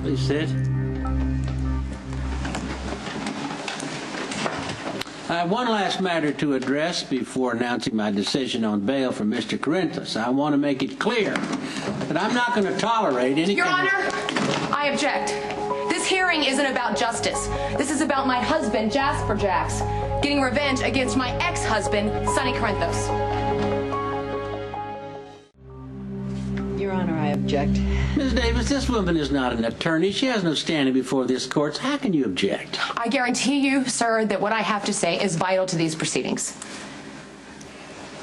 Please sit. I have one last matter to address before announcing my decision on bail for Mr. Corinthos. I want to make it clear that I'm not going to tolerate any... Your Honor, I object. This hearing isn't about justice. This is about my husband, Jasper Jacks, getting revenge against my ex-husband, Sonny Corinthos. Your Honor, I object. Ms. Davis, this woman is not an attorney. She has no standing before this court. How can you object? I guarantee you, sir, that what I have to say is vital to these proceedings.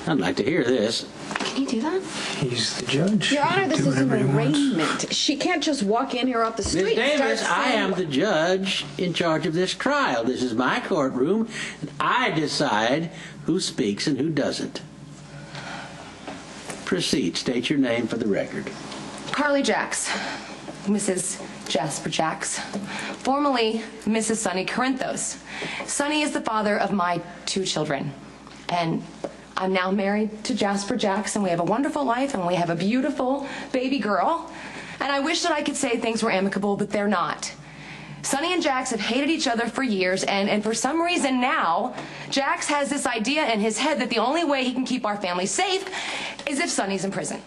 I'd like to hear this. Can you do that? He's the judge. Your Honor, this is an arraignment. She can't just walk in here off the street. Ms. Davis, I am the judge in charge of this trial. This is my courtroom, and I decide who speaks and who doesn't. Proceed. State your name for the record. Carly Jacks, Mrs. Jasper Jacks, formerly Mrs. Sonny Corinthos. Sonny is the father of my 2 children, and I'm now married to Jasper Jacks, and we have a wonderful life, and we have a beautiful baby girl, and I wish that I could say things were amicable, but they're not. Sonny and Jax have hated each other for years, and for some reason now, Jax has this idea in his head that the only way he can keep our family safe is if Sonny's in prison.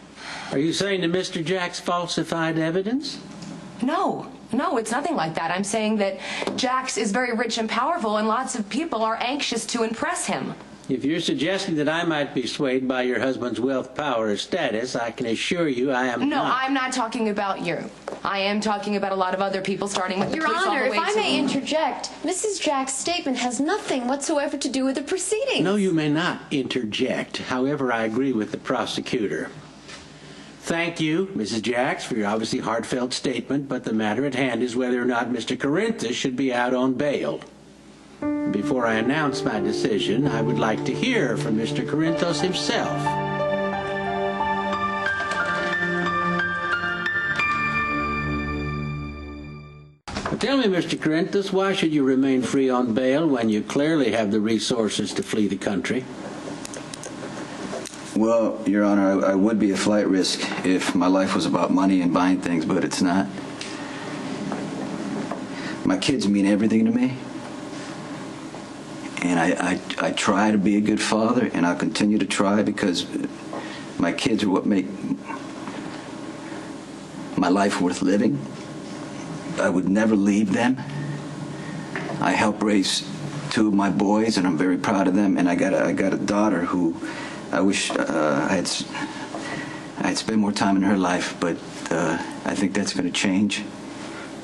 Are you saying that Mr. Jax falsified evidence? No, it's nothing like that. I'm saying that Jax is very rich and powerful, and lots of people are anxious to impress him. If you're suggesting that I might be swayed by your husband's wealth, power, or status, I can assure you I am not. No, I'm not talking about you. I am talking about a lot of other people, starting with the Your police all Honor, the way if I to... may interject, Mrs. Jack's statement has nothing whatsoever to do with the proceedings. No, you may not interject. However, I agree with the prosecutor. Thank you, Mrs. Jax, for your obviously heartfelt statement, but the matter at hand is whether or not Mr. Corinthos should be out on bail. Before I announce my decision, I would like to hear from Mr. Corinthos himself. But tell me, Mr. Corinthos, why should you remain free on bail when you clearly have the resources to flee the country? Well, Your Honor, I would be a flight risk if my life was about money and buying things, but it's not. My kids mean everything to me. And I try to be a good father, and I'll continue to try because my kids are what make my life worth living. I would never leave them. I help raise 2 of my boys, and I'm very proud of them. And I got a daughter who I wish I had spent more time in her life, but I think that's going to change.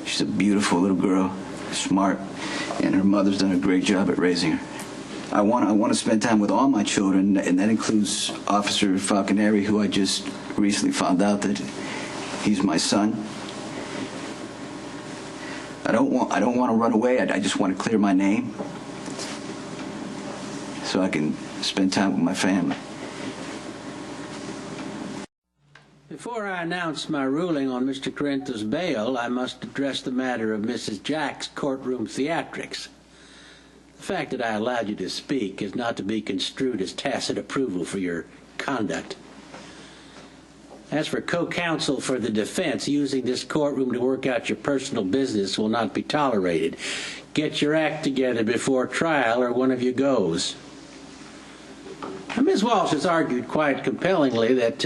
She's a beautiful little girl, smart, and her mother's done a great job at raising her. I want to spend time with all my children, and that includes Officer Falconeri, who I just recently found out that he's my son. I don't want to run away. I just want to clear my name so I can spend time with my family. Before I announce my ruling on Mr. Corinthos' bail, I must address the matter of Mrs. Jack's courtroom theatrics. The fact that I allowed you to speak is not to be construed as tacit approval for your conduct. As for co-counsel for the defense, using this courtroom to work out your personal business will not be tolerated. Get your act together before trial or one of you goes. Now, Ms. Walsh has argued quite compellingly that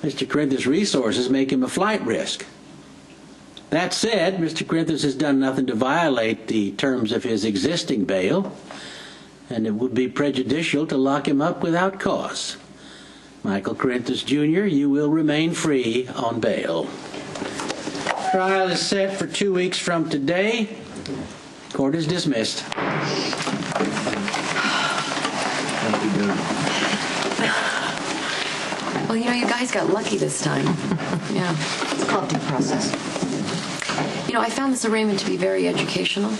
Mr. Corinthos' resources make him a flight risk. That said, Mr. Corinthos has done nothing to violate the terms of his existing bail, and it would be prejudicial to lock him up without cause. Michael Corinthos, Jr., you will remain free on bail. Trial is set for 2 weeks from today. Court is dismissed. Well, you know, you guys got lucky this time. Yeah. It's called due process. You know, I found this arraignment to be very educational.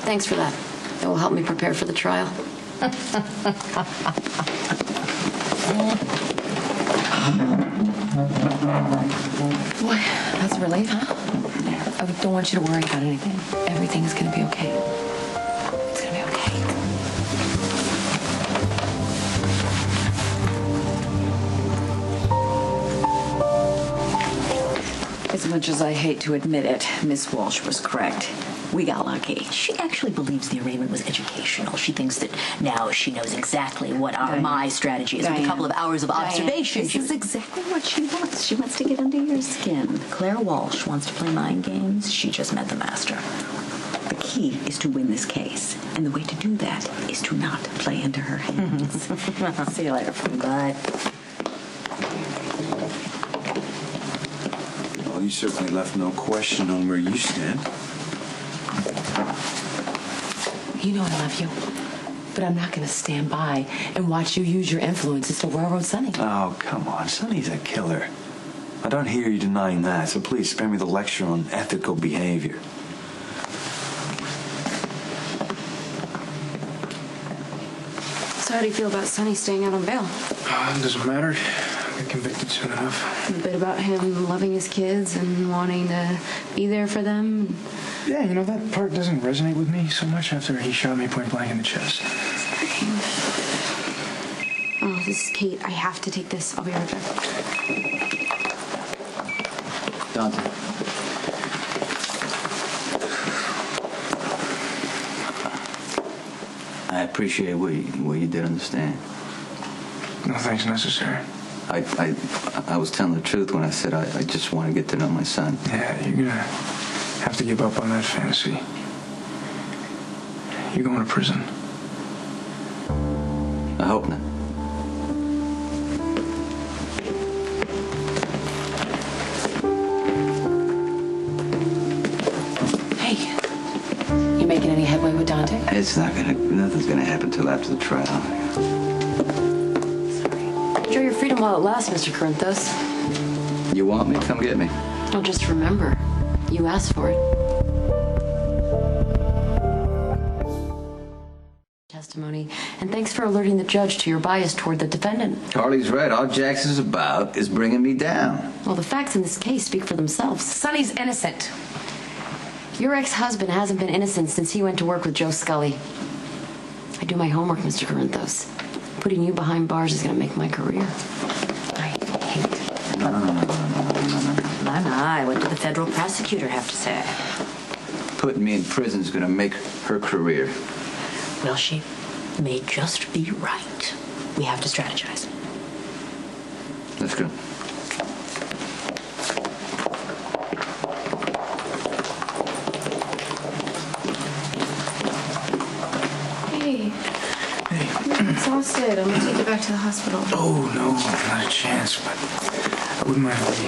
Thanks for that. It will help me prepare for the trial. Boy, that's a relief, huh? I don't want you to worry about anything. Everything's gonna be okay. It's gonna be okay. It's Much as I hate to admit it, Miss Walsh was correct. We got lucky. She actually believes the arraignment was educational. She thinks that now she knows exactly what my strategy is. With a couple of hours of observation, This is exactly what she wants. She wants to get under your skin. Claire Walsh wants to play mind games. She just met the master. The key is to win this case. And the way to do that is to not play into her hands. See you later, But Well, you certainly left no question on where you stand. You know I love you, but I'm not going to stand by and watch you use your influences to railroad Sonny. Oh, come on. Sonny's a killer. I don't hear you denying that, so please spare me the lecture on ethical behavior. So how do you feel about Sonny staying out on bail? It doesn't matter. I'll get convicted soon enough. The bit about him loving his kids and wanting to be there for them. Yeah, you know, that part doesn't resonate with me so much after he shot me point blank in the chest. Oh, this is Kate. I have to take this. I'll be right back. Dante. I appreciate what you did understand. No thanks necessary. I was telling the truth when I said I just want to get to know my son. Yeah, you're gonna have to give up on that fantasy. You're going to prison. I hope not. Hey, you making any headway with Dante? Nothing's gonna happen till after the trial. Enjoy your freedom while it lasts, Mr. Corinthos. You want me? Come get me. Oh, just remember, you asked for it. Testimony, and thanks for alerting the judge to your bias toward the defendant. Carly's right. All Jackson's about is bringing me down. Well, the facts in this case speak for themselves. Sonny's innocent. Your ex-husband hasn't been innocent since he went to work with Joe Scully. I do my homework, Mr. Corinthos. Putting you behind bars is going to make my career. I hate it. my, what did the federal prosecutor have to say? Putting me in prison is going to make her career. Well, she may just be right. We have to strategize. Let's go. Hey. I'm exhausted. I'm gonna take you back to the hospital. Oh, no, not a chance, but I wouldn't mind if we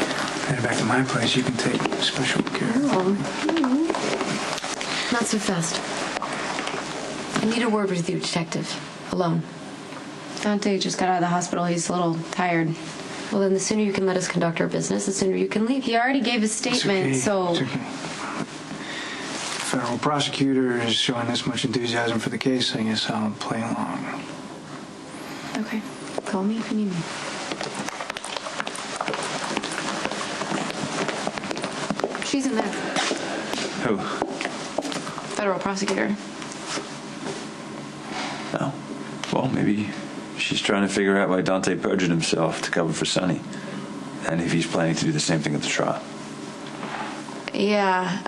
headed back to my place. You can take special care. Not so fast. I need a word with you, Detective. Alone. Dante just got out of the hospital. He's a little tired. Well, then the sooner you can let us conduct our business, the sooner you can leave. He already gave his statement, It's okay. so... It's okay. Federal prosecutor is showing this much enthusiasm for the case. I guess I'll play along. Okay. Call me if you need me. She's in there. Who? Federal prosecutor. Oh. Well, maybe she's trying to figure out why Dante perjured himself to cover for Sonny. And if he's planning to do the same thing at the trial. Yeah,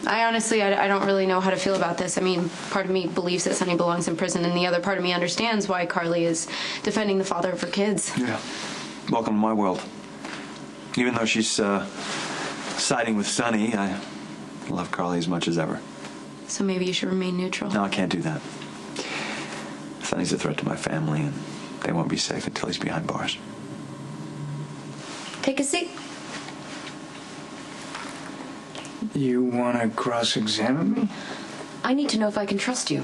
I honestly, I don't really know how to feel about this. I mean, part of me believes that Sonny belongs in prison, and the other part of me understands why Carly is defending the father of her kids. Yeah. Welcome to my world. Even though she's siding with Sonny, I love Carly as much as ever. So maybe you should remain neutral. No, I can't do that. Sonny's a threat to my family, and they won't be safe until he's behind bars. Take a seat. You want to cross-examine me? I need to know if I can trust you.